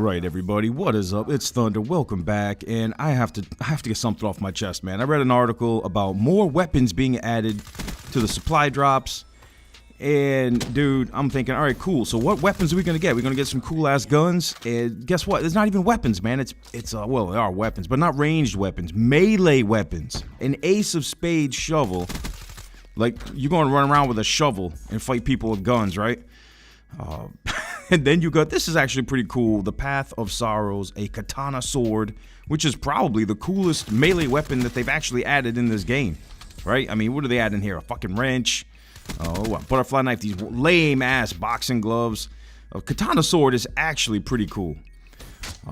right, everybody, what is up? It's Thunder. Welcome back, and I have to get something off my chest, man. I read an article about more weapons being added to the supply drops, and dude, I'm thinking, all right, cool. So what weapons are we gonna get? We're gonna get some cool ass guns, and guess what? There's not even weapons, man. Well, there are weapons, but not ranged weapons, melee weapons. An ace of spades shovel. Like, you're gonna run around with a shovel and fight people with guns, right? And then you got, this is actually pretty cool, the Path of Sorrows, a katana sword, which is probably the coolest melee weapon that they've actually added in this game, right? I mean, what do they add in here? A fucking wrench, a butterfly knife, these lame-ass boxing gloves. A katana sword is actually pretty cool.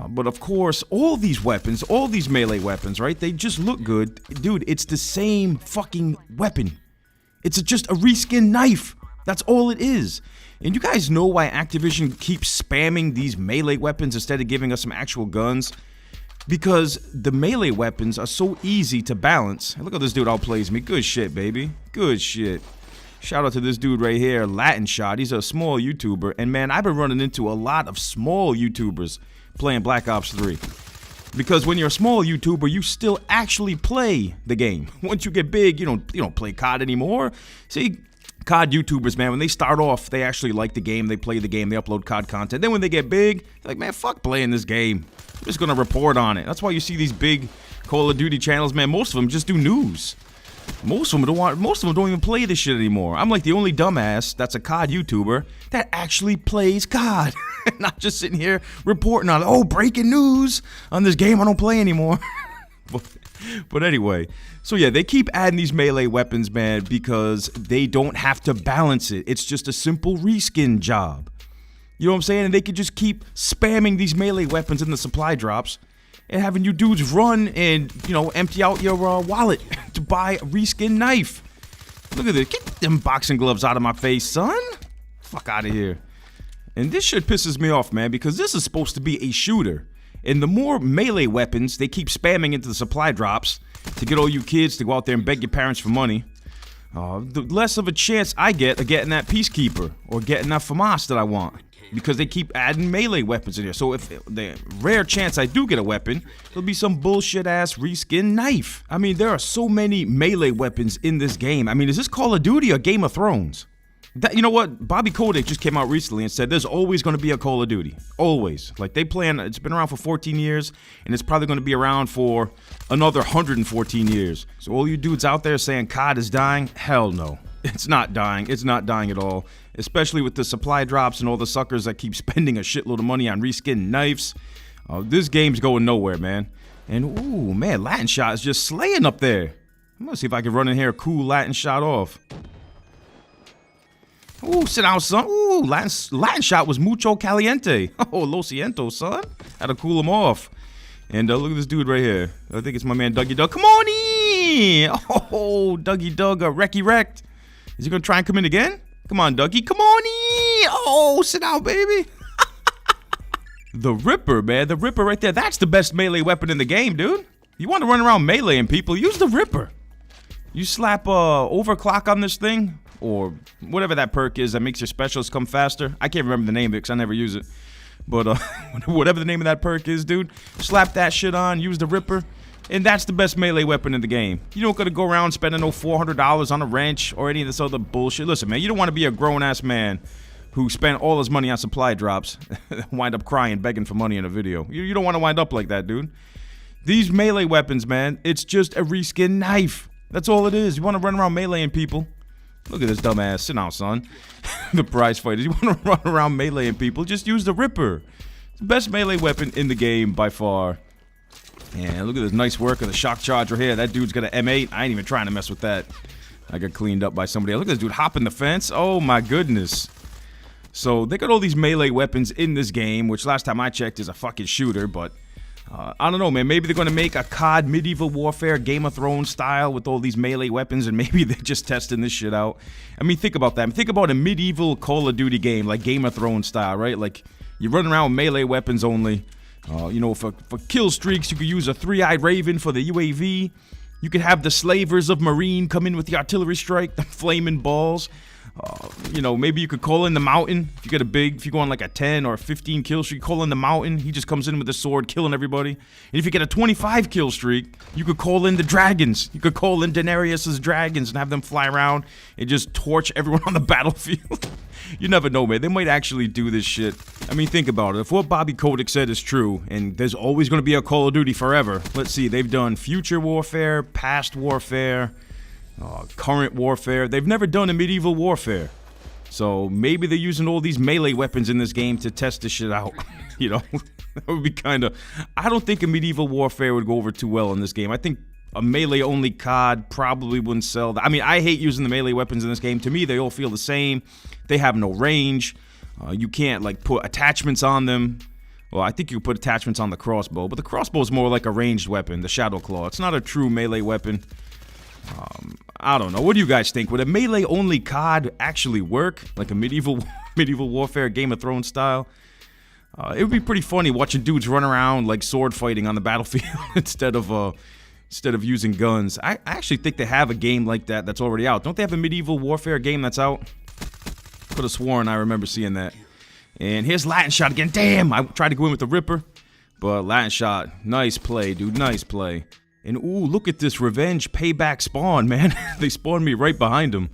But of course, all these weapons, all these melee weapons, right, they just look good. Dude, it's the same fucking weapon. It's just a reskinned knife. That's all it is. And you guys know why Activision keeps spamming these melee weapons instead of giving us some actual guns? Because the melee weapons are so easy to balance. Hey, look at this dude outplays me. Good shit, baby. Good shit. Shout out to this dude right here, Latin Shot. He's a small YouTuber. And man, I've been running into a lot of small YouTubers playing Black Ops 3. Because when you're a small YouTuber, you still actually play the game. Once you get big, you don't play COD anymore. See, COD YouTubers, man, when they start off, they actually like the game, they play the game, they upload COD content. Then when they get big, they're like, man, fuck playing this game. I'm just gonna report on it. That's why you see these big Call of Duty channels, man. Most of them just do news. Most of them don't even play this shit anymore. I'm like the only dumbass that's a COD YouTuber that actually plays COD. Not just sitting here reporting on, oh, breaking news on this game I don't play anymore. But anyway, so yeah, they keep adding these melee weapons, man, because they don't have to balance it. It's just a simple reskin job. You know what I'm saying? And they could just keep spamming these melee weapons in the supply drops and having you dudes run and, empty out your wallet to buy a reskin knife. Look at this. Get them boxing gloves out of my face, son. Fuck out of here. And this shit pisses me off, man, because this is supposed to be a shooter. And the more melee weapons they keep spamming into the supply drops to get all you kids to go out there and beg your parents for money, the less of a chance I get of getting that Peacekeeper or getting that FAMAS that I want. Because they keep adding melee weapons in here. So if the rare chance I do get a weapon, it'll be some bullshit-ass reskin knife. I mean, there are so many melee weapons in this game. I mean, is this Call of Duty or Game of Thrones? You know what? Bobby Kotick just came out recently and said there's always going to be a Call of Duty. Always. Like, they plan, it's been around for 14 years, and it's probably going to be around for another 114 years. So all you dudes out there saying COD is dying, hell no. It's not dying. It's not dying at all. Especially with the supply drops and all the suckers that keep spending a shitload of money on reskinned knives. This game's going nowhere, man. And, ooh, man, Latin Shot is just slaying up there. I'm gonna see if I can run in here a cool Latin Shot off. Ooh, sit down, son. Ooh, Latin Shot was mucho caliente. Oh, lo siento, son. Had to cool him off. And look at this dude right here. I think it's my man Dougie Doug. Come on in! Oh, Dougie Doug, Recky wrecked. Is he gonna try and come in again? Come on, Dougie. Come on in! Oh, sit down, baby. The Ripper, man. The Ripper right there. That's the best melee weapon in the game, dude. You want to run around meleeing people, use the Ripper. You slap overclock on this thing, or whatever that perk is that makes your specials come faster. I can't remember the name of it because I never use it. But whatever the name of that perk is, dude, slap that shit on, use the Ripper, and that's the best melee weapon in the game. You don't gotta go around spending no $400 on a wrench or any of this other bullshit. Listen, man, you don't want to be a grown-ass man who spent all his money on supply drops, wind up crying, begging for money in a video. You don't want to wind up like that, dude. These melee weapons, man, it's just a reskin knife. That's all it is. You want to run around meleeing people. Look at this dumbass. Sit down, son. The prize fighters. You want to run around meleeing people, just use the Ripper. It's the best melee weapon in the game by far. And look at this nice work of the shock charger here. That dude's got an M8. I ain't even trying to mess with that. I got cleaned up by somebody else. Look at this dude hopping the fence. Oh my goodness. So they got all these melee weapons in this game, which last time I checked is a fucking shooter, but I don't know, man. Maybe they're going to make a COD Medieval Warfare Game of Thrones style with all these melee weapons, and maybe they're just testing this shit out. I mean, think about that. I mean, think about a medieval Call of Duty game, like Game of Thrones style, right? Like, you run around with melee weapons only. For kill streaks, you could use a three-eyed raven for the UAV. You could have the slavers of Marine come in with the artillery strike, the flaming balls. You know, maybe you could call in the mountain. If you go on like a 10 or a 15 kill streak, call in the mountain. He just comes in with a sword, killing everybody. And if you get a 25 kill streak, you could call in the dragons. You could call in Daenerys' dragons and have them fly around and just torch everyone on the battlefield. You never know, man. They might actually do this shit. I mean, think about it. If what Bobby Kotick said is true, and there's always going to be a Call of Duty forever. Let's see. They've done future warfare, past warfare, current warfare. They've never done a medieval warfare. So maybe they're using all these melee weapons in this game to test this shit out. You know, that would be kind of... I don't think a medieval warfare would go over too well in this game. I think a melee-only COD probably wouldn't sell that. I mean, I hate using the melee weapons in this game. To me, they all feel the same. They have no range. You can't, like, put attachments on them. Well, I think you can put attachments on the crossbow, but the crossbow is more like a ranged weapon, the Shadow Claw. It's not a true melee weapon. I don't know. What do you guys think? Would a melee-only COD actually work? Like a medieval warfare, Game of Thrones style? It would be pretty funny watching dudes run around like sword fighting on the battlefield instead of using guns. I actually think they have a game like that that's already out. Don't they have a medieval warfare game that's out? Could have sworn I remember seeing that. And here's Latin Shot again. Damn! I tried to go in with the Ripper, but Latin Shot, nice play, dude. Nice play. And ooh, look at this revenge payback spawn, man. They spawned me right behind him.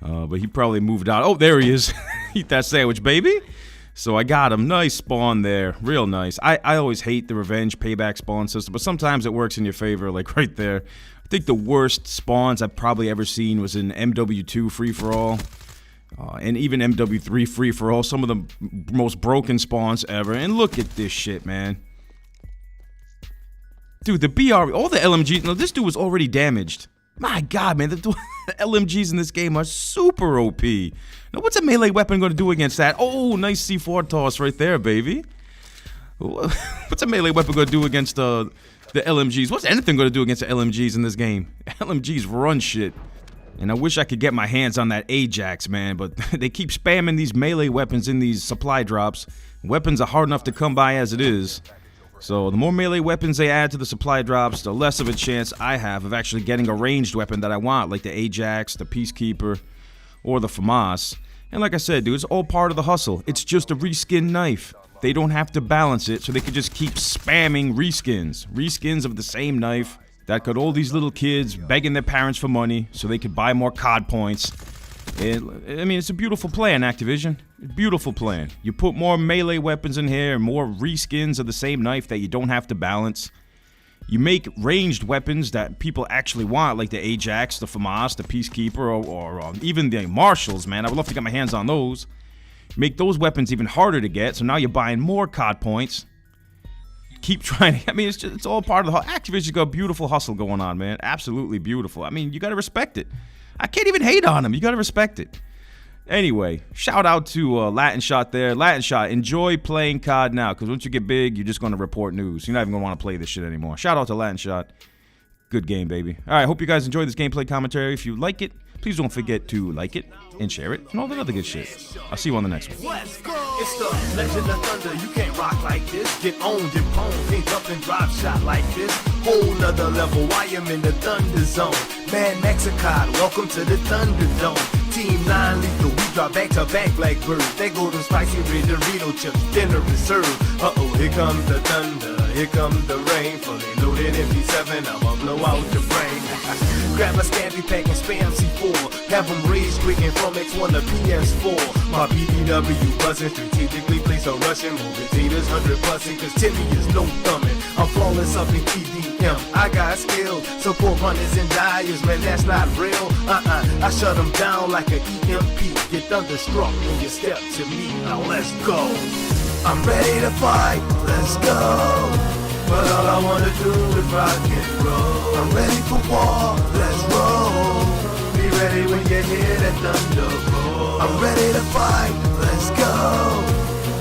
But he probably moved out. Oh, there he is. Eat that sandwich, baby. So I got him. Nice spawn there. Real nice. I always hate the revenge payback spawn system, but sometimes it works in your favor, like right there. I think the worst spawns I've probably ever seen was in MW2 Free-For-All. And even MW3 Free-For-All. Some of the most broken spawns ever. And look at this shit, man. Dude, the BR, all the LMGs, no, this dude was already damaged. My God, man, the LMGs in this game are super OP. Now, what's a melee weapon going to do against that? Oh, nice C4 toss right there, baby. What's a melee weapon going to do against the LMGs? What's anything going to do against the LMGs in this game? LMGs run shit. And I wish I could get my hands on that Ajax, man, but they keep spamming these melee weapons in these supply drops. Weapons are hard enough to come by as it is. So the more melee weapons they add to the supply drops, the less of a chance I have of actually getting a ranged weapon that I want, like the Ajax, the Peacekeeper, or the FAMAS. And like I said, dude, it's all part of the hustle. It's just a reskinned knife. They don't have to balance it, so they could just keep spamming reskins. Reskins of the same knife that got all these little kids begging their parents for money so they could buy more COD points. And, I mean, it's a beautiful plan, Activision. Beautiful plan. You put more melee weapons in here, more reskins of the same knife that you don't have to balance. You make ranged weapons that people actually want, like the Ajax, the FAMAS, the Peacekeeper, or even the Marshals, man. I would love to get my hands on those. Make those weapons even harder to get, so now you're buying more COD points. Keep trying to, I mean, it's all part of the Activision's got a beautiful hustle going on, man. Absolutely beautiful. I mean, you gotta respect it. I can't even hate on them. You gotta respect it. Anyway, shout out to Latin Shot there. Latin Shot, enjoy playing COD now, because once you get big, you're just going to report news. You're not even going to want to play this shit anymore. Shout out to Latin Shot. Good game, baby. All right, hope you guys enjoyed this gameplay commentary. If you like it, please don't forget to like it and share it and all that other good shit. I'll see you on the next one. Let's go. It's the legend of Thunder. You can't rock like this. Get owned and pwned. Can't jump and drop shot like this. Whole nother level. I am in the Thunder Zone. Man, Mexicod, welcome to the Thunderdome. Team 9 lethal, we drop back to back like birds. They go to spicy red Dorito chips, dinner is served. Uh-oh, here comes the thunder, here comes the rain. Fully loaded MP7, I'ma blow out your brain. Grab a stampy pack and spam C4. Have them rage quicking from X1 to PS4. My BBW buzzing, strategically place a Russian. Moving taters, 100 busing, cause Timmy is no thumbing. I'm flawless up in TDM, I got skills. Support runners and dyers, man, that's not real. I shut them down like an EMP. Get thunderstruck when you step to me. Now let's go. I'm ready to fight, let's go. But all I wanna do is rock and roll. I'm ready for war, let's roll. Be ready when you hear that thunder roll. I'm ready to fight, let's go.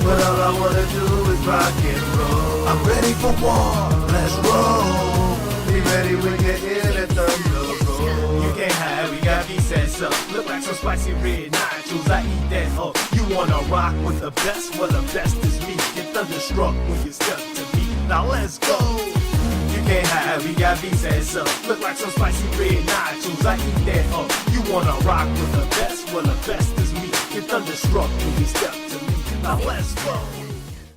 But all I wanna do is rock and roll. I'm ready for war, let's roll. Be ready when you hear that thunder roll. You can't hide, we got V-sets up. Look like some spicy red nachos, I eat that up. You wanna rock with the best? Well, the best is me. Get thunderstruck when you step to me. Now let's go. You can't hide, we got beats ass up. Look like some spicy red nachos, I eat that up. You wanna rock with the best? Well, the best is me. Get thunderstruck when you step to me. Now let's go.